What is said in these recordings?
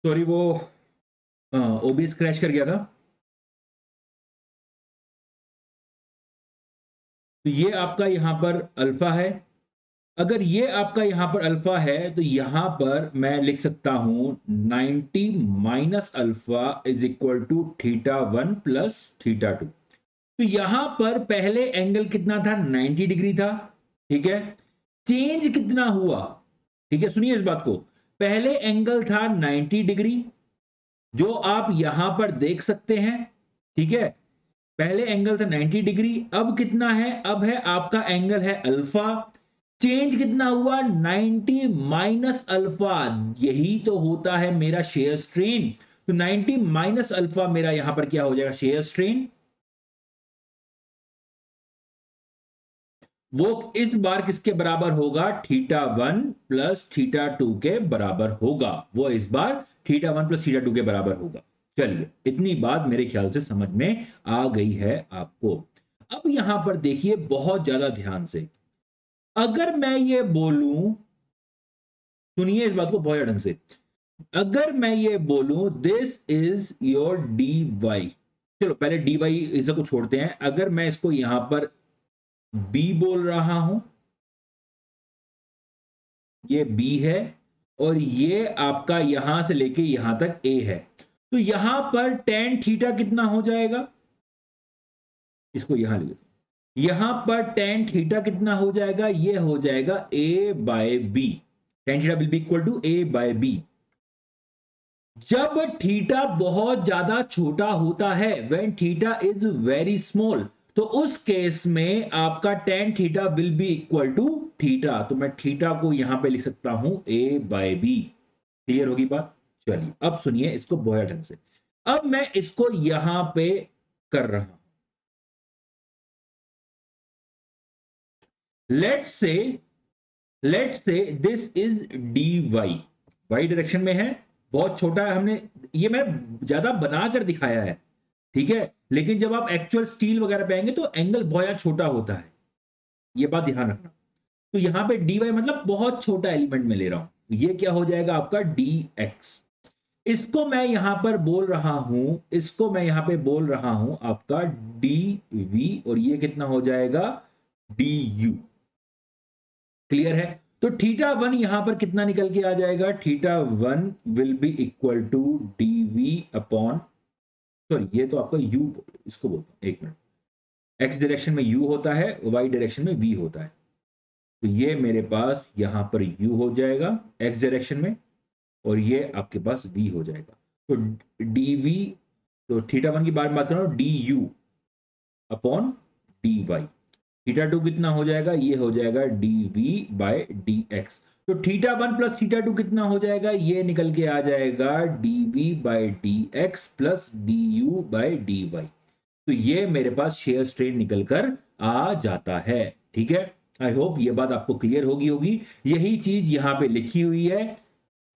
Sorry वो OBS crash कर गया था। तो ये आपका यहां पर अल्फा है। अगर ये आपका यहां पर अल्फा है तो यहां पर मैं लिख सकता हूं 90 minus alpha is equal to theta one plus theta two. तो यहां पर पहले एंगल कितना था, 90 डिग्री था। ठीक है, चेंज कितना हुआ, ठीक है सुनिए इस बात को। पहले एंगल था 90 डिग्री जो आप यहां पर देख सकते हैं। ठीक है, पहले एंगल था 90 डिग्री, अब कितना है, अब है आपका एंगल है अल्फा। चेंज कितना हुआ, 90 माइनस अल्फा, यही तो होता है मेरा शेयर स्ट्रेन। तो 90 माइनस अल्फा मेरा यहां पर क्या हो जाएगा, शेयर स्ट्रेन। वो इस बार किसके बराबर होगा, theta one plus theta two के बराबर होगा। वो इस बार theta one plus theta two के बराबर होगा। चलिए इतनी बात मेरे ख्याल से समझ में आ गई है आपको। अब यहां पर देखिए बहुत ज्यादा ध्यान से, अगर मैं ये बोलूं, सुनिए इस बात को बहुत ढंग से, अगर मैं ये बोलूं this is your D Y, चलो पहले डी वाई इसको छोड़ते हैं, अगर मैं इसको यहां पर बी बोल रहा हूं, ये बी है, और ये आपका यहां से लेके यहां तक ए है, तो यहां पर टेन थीटा कितना हो जाएगा, इसको यहां ले, यहां पर टेन थीटा कितना हो जाएगा, ये हो जाएगा A by B. Tan theta will be equal to A by B. जब थीटा बहुत ज्यादा छोटा होता है, when theta is very small, तो उस केस में आपका tan theta will be equal to theta. तो मैं थीटा को यहां पे लिख सकता हूं ए बाय बी। क्लियर होगी बात। चलिए अब सुनिए इसको बहुत ढंग से। अब मैं इसको यहां पे कर रहा हूं, let's say, let's say this is D Y, Y direction में है, बहुत छोटा है, हमने ये मैं ज्यादा बनाकर दिखाया है। ठीक है, लेकिन जब आप एक्चुअल स्टील वगैरह पे आएंगे तो एंगल बहुत ज्यादा छोटा होता है, ये बात ध्यान रखना। तो यहां पे डी वाई मतलब बहुत छोटा एलिमेंट में ले रहा हूं, ये क्या हो जाएगा आपका डी एक्स। इसको मैं यहां पर बोल रहा हूं, इसको मैं यहां पे बोल रहा हूं आपका डी वी, और ये कितना हो जाएगा डी यू। क्लियर है। तो थीटा वन यहां पर कितना निकल के आ जाएगा, theta one will be equal to D V upon, sorry ये तो आपका यू, इसको बोलता हूं एक मिनट, एक्स डायरेक्शन में u होता है, y डायरेक्शन में v होता है। तो ये मेरे पास यहां पर u हो जाएगा x डायरेक्शन में, और ये आपके पास v हो जाएगा। तो dv, तो थीटा वन की बात कर रहा हूं, D U upon D Y. Theta two कितना हो जाएगा, ये हो जाएगा D V by D X. तो theta one plus theta two कितना हो जाएगा, ये निकल के आ जाएगा D V by D X plus D U by D Y. तो ये मेरे पास शेयर स्ट्रेन निकल कर आ जाता है। ठीक है, आई होप ये बात आपको क्लियर होगी। यही चीज यहां पे लिखी हुई है।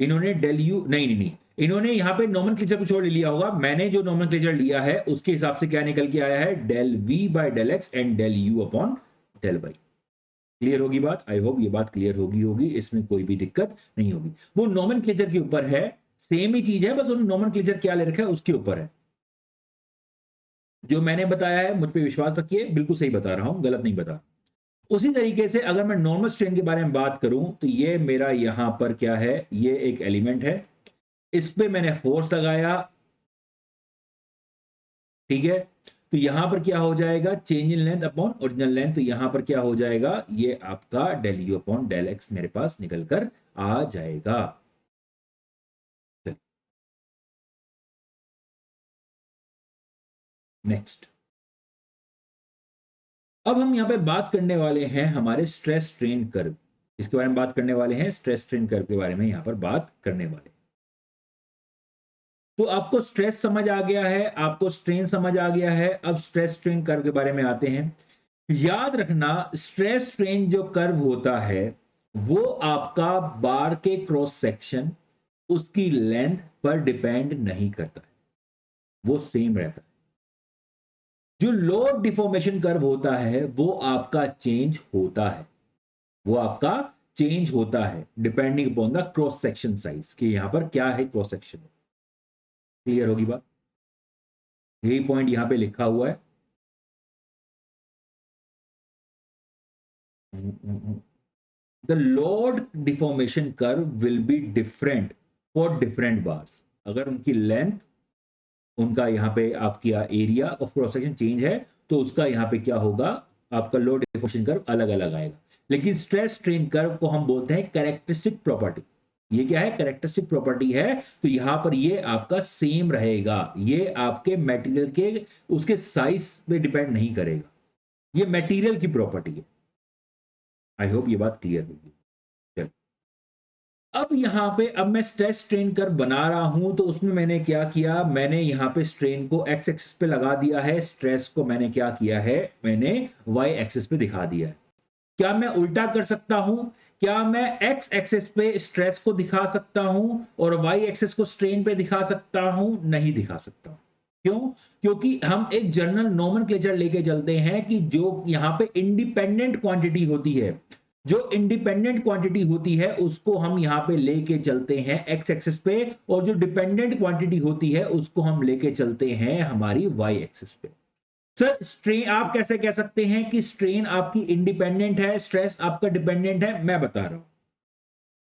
इन्होंने डेल यू नहीं, इन्होंने यहां पे नोमेनक्लेचर कुछ और ले लिया होगा, मैंने जो नोमेनक्लेचर लिया है उसके हिसाब से क्या निकल के आया है, del V by del X and del U upon del Y. Clear होगी बात, आई होप ये बात क्लियर होगी, इसमें कोई भी दिक्कत नहीं होगी। वो नोमेनक्लेचर के ऊपर है, सेम ही चीज है, बस उन्होंने नोमेनक्लेचर क्या ले रखा है उसके ऊपर है। जो मैंने बताया है मुझ पर विश्वास रखिए, बिल्कुल सही बता रहा हूं, गलत नहीं बता। उसी तरीके से अगर मैं नॉर्मल स्ट्रेन के बारे में बात करूं तो ये मेरा यहां पर क्या है, ये एक एलिमेंट है, इस पे मैंने फोर्स लगाया। ठीक है, तो यहां पर क्या हो जाएगा, change in length upon original length, तो यहां पर क्या हो जाएगा, ये आपका del U upon del X मेरे पास निकल कर आ जाएगा। नेक्स्ट, अब हम यहां पे बात करने वाले हैं हमारे स्ट्रेस स्ट्रेन कर्व, इसके बारे में बात करने वाले हैं, स्ट्रेस स्ट्रेन कर्व के बारे में यहां पर बात करने वाले हैं। तो आपको स्ट्रेस समझ आ गया है, आपको स्ट्रेन समझ आ गया है, अब स्ट्रेस स्ट्रेन कर्व के बारे में आते हैं। याद रखना, स्ट्रेस स्ट्रेन जो कर्व होता है वो आपका बार के क्रॉस सेक्शन, उसकी लेंथ पर डिपेंड नहीं करता है, वो सेम रहता है। जो लोड डिफॉर्मेशन कर्व होता है वो आपका चेंज होता है, वो आपका चेंज होता है depending upon the cross section size, कि यहां पर क्या है क्रॉस सेक्शन। क्लियर होगी बात? यही पॉइंट यहां पे लिखा हुआ है। The load deformation curve will be different for different bars. अगर उनकी लेंथ, उनका यहाँ पे आपकी area of cross section change है तो उसका यहाँ पे क्या होगा, आपका लोड डिफॉर्मेशन कर्व अलग अलग आएगा। लेकिन स्ट्रेस स्ट्रेन कर्व को हम बोलते हैं कैरेक्टरिस्टिक प्रॉपर्टी। ये क्या है? कैरेक्टरिस्टिक प्रॉपर्टी है। तो यहां पर ये आपका सेम रहेगा, ये आपके मटेरियल के उसके साइज पे डिपेंड नहीं करेगा, ये मटेरियल की प्रॉपर्टी है। आई होप ये बात क्लियर होगी। अब यहां पे अब मैं स्ट्रेस स्ट्रेन कर्व बना रहा हूं तो उसमें मैंने क्या किया, मैंने यहां पे स्ट्रेन को एक्स एक्सिस पे लगा दिया है, स्ट्रेस को मैंने क्या किया है, मैंने वाई एक्सिस पे दिखा दिया है। क्या मैं उल्टा कर सकता हूं? क्या मैं एक्स एक्सिस पे स्ट्रेस को दिखा सकता हूं और वाई एक्सिस को स्ट्रेन पे दिखा सकता हूं? नहीं दिखा सकता। क्यों? क्योंकि हम एक जनरल नोमेनक्लेचर लेके चलते हैं कि जो यहां पे इंडिपेंडेंट क्वांटिटी होती है, जो इंडिपेंडेंट क्वांटिटी होती है उसको हम यहां पे लेके चलते हैं एक्स एक्सिस पे, और जो डिपेंडेंट क्वांटिटी होती है उसको हम लेके चलते हैं हमारी वाई एक्सिस पे। सर स्ट्रेन आप कैसे कह सकते हैं कि स्ट्रेन आपकी इंडिपेंडेंट है, स्ट्रेस आपका डिपेंडेंट है? मैं बता रहा हूं,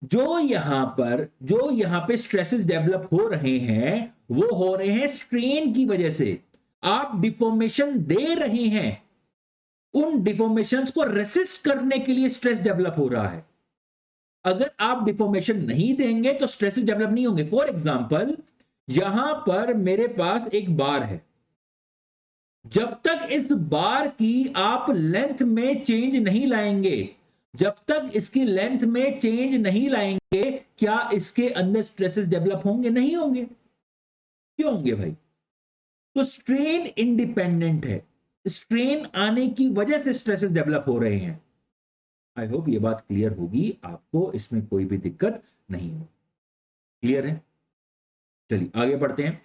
जो यहां पे स्ट्रेसेस डेवलप हो रहे हैं वो हो रहे हैं स्ट्रेन की वजह से। आप डिफॉर्मेशन दे रहे हैं, उन डिफॉर्मेशंस को रेसिस्ट करने के लिए स्ट्रेस डेवलप हो रहा है। अगर आप डिफॉर्मेशन नहीं देंगे तो स्ट्रेसेस डेवलप नहीं होंगे। फॉर एग्जांपल, यहां पर मेरे पास एक बार है, जब तक इस बार की आप लेंथ में चेंज नहीं लाएंगे, जब तक इसकी लेंथ में चेंज नहीं लाएंगे, क्या इसके अंदर स्ट्रेसेस डेवलप होंगे? नहीं होंगे। क्यों होंगे भाई? तो स्ट्रेन इंडिपेंडेंट है, स्ट्रेन आने की वजह से स्ट्रेसेस डेवलप हो रहे हैं। आई होप ये बात क्लियर होगी आपको, इसमें कोई भी दिक्कत नहीं हो। क्लियर है? चलिए आगे बढ़ते हैं।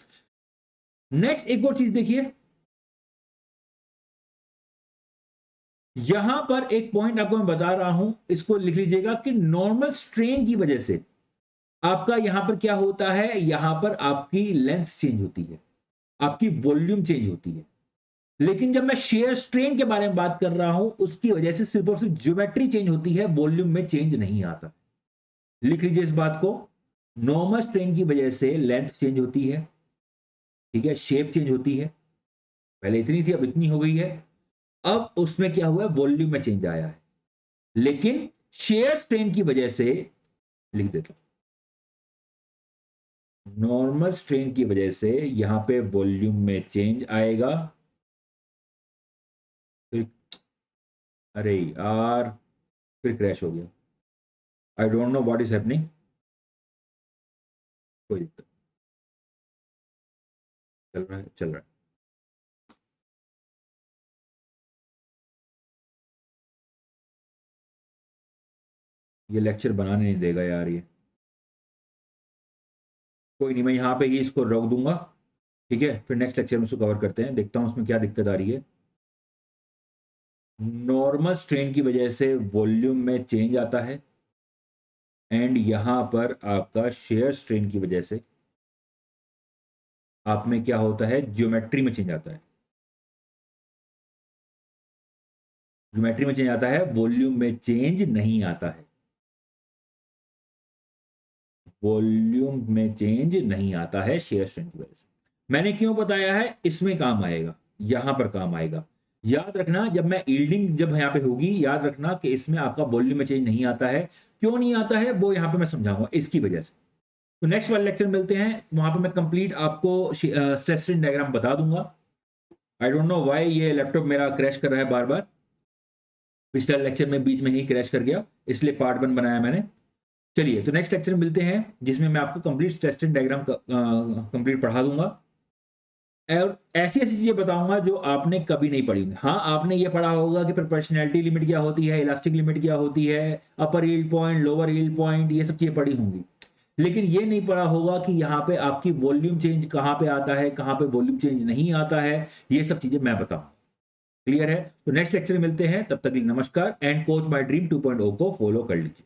नेक्स्ट एक और चीज देखिए, यहां पर एक पॉइंट आपको मैं बता रहा हूं, इसको लिख लीजिएगा कि नॉर्मल स्ट्रेन की वजह से आपका यहां पर क्या होता है, यहां पर आपकी लेंथ चेंज होती है, आपकी वॉल्यूम चेंज होती है। लेकिन जब मैं शेयर स्ट्रेन के बारे में बात कर रहा हूं, उसकी वजह से सिर्फ और सिर्फ ज्योमेट्री चेंज होती है, वॉल्यूम में चेंज नहीं आता। लिख लीजिए इस बात को, नॉर्मल स्ट्रेन की वजह से लेंथ चेंज होती है, ठीक है, शेप चेंज होती है, पहले इतनी थी अब इतनी हो गई है। अब उसमें क्या हुआ है, वॉल्यूम में चेंज आया है। लेकिन शेयर स्ट्रेन की वजह से, लिख देता हूं, नॉर्मल स्ट्रेन की वजह से यहां पे वॉल्यूम में चेंज आएगा। फिर अरे यार, फिर क्रैश हो गया। I don't know what is happening. कोई दिक्कत, चल रहा है चल रहा है। ये लेक्चर बनाने नहीं देगा यार ये। कोई नहीं, मैं यहाँ पे ही इसको रोक दूंगा, ठीक है, फिर नेक्स्ट लेक्चर में इसको कवर करते हैं, देखता हूँ उसमें क्या दिक्कत आ रही है। नॉर्मल स्ट्रेन की वजह से वॉल्यूम में चेंज आता है, एंड यहां पर आपका शेयर स्ट्रेन की वजह से आप में क्या होता है, ज्योमेट्री में चेंज आता है। ज्योमेट्री में चेंज आता है, वॉल्यूम में चेंज नहीं आता है। वॉल्यूम में चेंज नहीं आता है शेयर स्ट्रेन की वजह से। मैंने क्यों बताया है, इसमें काम आएगा, यहां पर काम आएगा। याद रखना, जब मैं यील्डिंग जब यहां पे होगी, याद रखना कि इसमें आपका वॉल्यूम में चेंज नहीं आता है। क्यों नहीं आता है वो यहां पे मैं समझाऊंगा, इसकी वजह से। तो नेक्स्ट वाले लेक्चर मिलते हैं, वहां पे मैं कंप्लीट आपको स्ट्रेस स्ट्रेन डायग्राम बता दूंगा। आई डोंट नो व्हाई ये लैपटॉप मेरा क्रैश कर रहा है बार बार, पिछले लेक्चर में बीच में ही क्रैश कर गया, इसलिए पार्ट 1 बनाया मैंने। चलिए तो नेक्स्ट लेक्चर में मिलते हैं, जिसमें मैं आपको complete stress strain diagram complete पढ़ा दूंगा, और ऐसी ऐसी चीजें बताऊंगा जो आपने कभी नहीं पढ़ी होंगी। हाँ, आपने ये पढ़ा होगा कि प्रोपोर्शनैलिटी लिमिट क्या होती है, इलास्टिक लिमिट क्या होती है, upper yield point, lower yield point, ये सब चीजें पढ़ी होंगी। लेकिन ये नहीं पढ़ा होगा कि यहाँ पे आपकी वॉल्यूम चेंज कहाँ पे आता है, कहाँ पे वॉल्यूम चेंज नहीं आता है, ये सब चीजें मैं बताऊं। क्लियर है? तो नेक्स्ट लेक्चर में मिलते हैं, तब तक के लिए नमस्कार, एंड कोच माय ड्रीम 2.0 को फॉलो कर लीजिए।